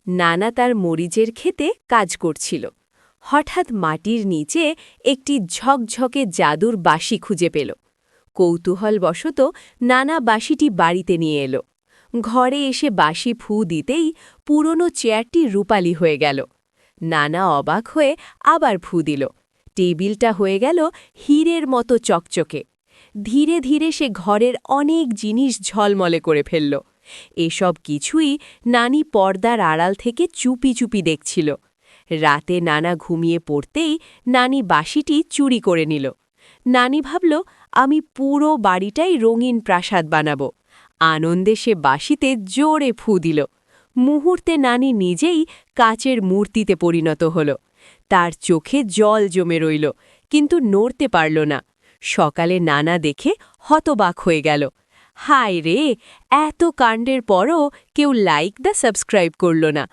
নানা তার মরিচের ক্ষেতে কাজ করছিল। হঠাৎ মাটির নিচে একটি ঝকঝকে জাদুর বাঁশি খুঁজে পেল। কৌতূহলবশত নানা বাঁশিটি বাড়িতে নিয়ে এলো। ঘরে এসে বাঁশি ফু দিতেই পুরনো চেয়ারটি রূপালি হয়ে গেল। নানা অবাক হয়ে আবার ফু দিল। টেবিলটা হয়ে গেল হীরের মতো চকচকে। ধীরে ধীরে সে ঘরের অনেক জিনিস ঝলমলে করে ফেলল। এসব কিছুই নানি পর্দার আড়াল থেকে চুপি চুপি দেখছিল। রাতে নানা ঘুমিয়ে পড়তেই নানি বাঁশিটি চুরি করে নিল। নানি ভাবল, আমি পুরো বাড়িটাই রঙিন প্রাসাদ বানাবো। আনন্দে সে বাঁশিতে জোরে ফু দিল। মুহূর্তে নানি নিজেই কাচের মূর্তিতে পরিণত হল। তার চোখে জল জমে রইল, কিন্তু নড়তে পারল না। সকালে নানা দেখে হতবাক হয়ে গেল। হায় রে, এত কাণ্ডের পরও কেউ লাইক বা সাবস্ক্রাইব করল না।